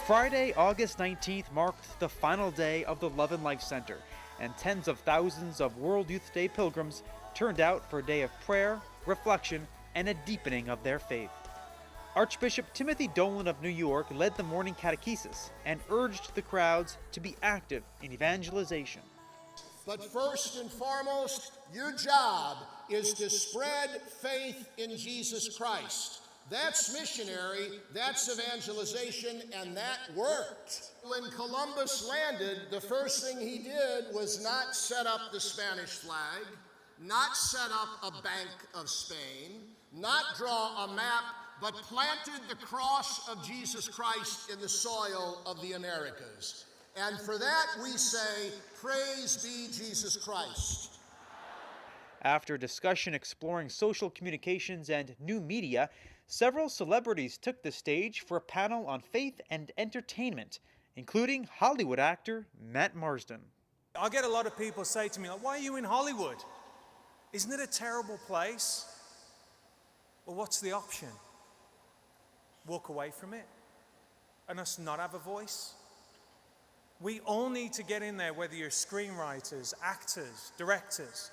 Friday, August 19th marked the final day of the Love and Life Center, and tens of thousands of World Youth Day pilgrims turned out for a day of prayer, reflection, and a deepening of their faith. Archbishop Timothy Dolan of New York led the morning catechesis and urged the crowds to be active in evangelization. But first and foremost, your job is to spread faith in Jesus Christ. That's missionary, that's evangelization, and that worked. When Columbus landed, the first thing he did was not set up the Spanish flag, not set up a Bank of Spain, not draw a map, but planted the cross of Jesus Christ in the soil of the Americas. And for that we say, praise be Jesus Christ. After discussion exploring social communications and new media, several celebrities took the stage for a panel on faith and entertainment, including Hollywood actor Matt Marsden. I get a lot of people say to me, like, why are you in Hollywood? Isn't it a terrible place? Well, what's the option? Walk away from it and us not have a voice? We all need to get in there, whether you're screenwriters, actors, directors,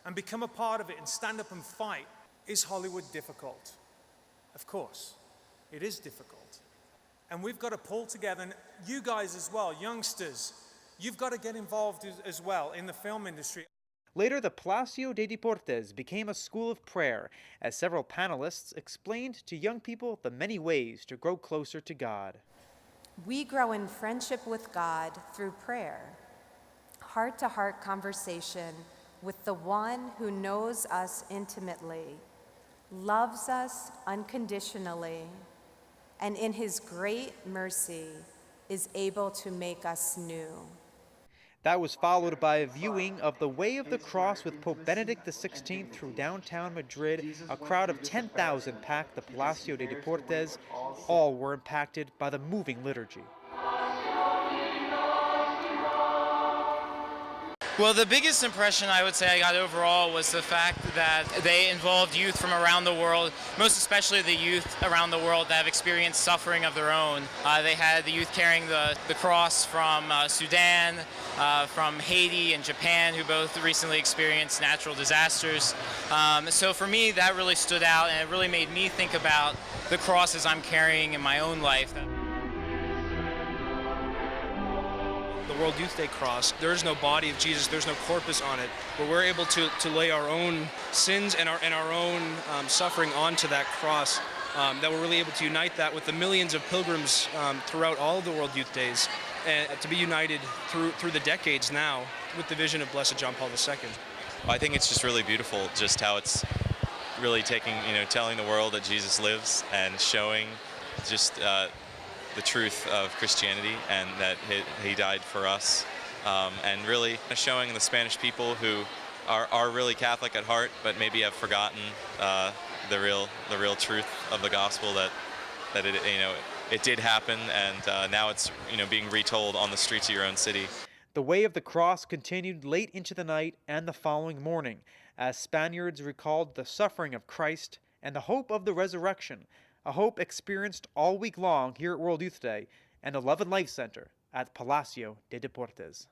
and become a part of it and stand up and fight. Is Hollywood difficult? Of course, it is difficult. And we've got to pull together, and you guys as well, youngsters, you've got to get involved as well in the film industry. Later, the Palacio de Deportes became a school of prayer, as several panelists explained to young people the many ways to grow closer to God. We grow in friendship with God through prayer, heart-to-heart conversation with the one who knows us intimately, loves us unconditionally, and in his great mercy is able to make us new. That was followed by a viewing of the Way of the Cross with Pope Benedict XVI through downtown Madrid. A crowd of 10,000 packed the Palacio de Deportes. All were impacted by the moving liturgy. Well, the biggest impression I would say I got overall was the fact that they involved youth from around the world, most especially the youth around the world that have experienced suffering of their own. They had the youth carrying the cross from Sudan, from Haiti and Japan, who both recently experienced natural disasters. So for me, that really stood out, and it really made me think about the crosses I'm carrying in my own life. The World Youth Day cross, there is no body of Jesus, there's no corpus on it, but we're able to lay our own sins and our own suffering onto that cross, that we're really able to unite that with the millions of pilgrims throughout all of the World Youth Days, and to be united through the decades now with the vision of Blessed John Paul II. I think it's just really beautiful just how it's really taking, telling the world that Jesus lives and showing just the truth of Christianity and that he died for us, and really showing the Spanish people who are really Catholic at heart but maybe have forgotten the real truth of the gospel, that it did happen, and now it's being retold on the streets of your own city. The Way of the Cross continued late into the night and the following morning as Spaniards recalled the suffering of Christ and the hope of the resurrection, a hope experienced all week long here at World Youth Day and the Love and Life Center at Palacio de Deportes.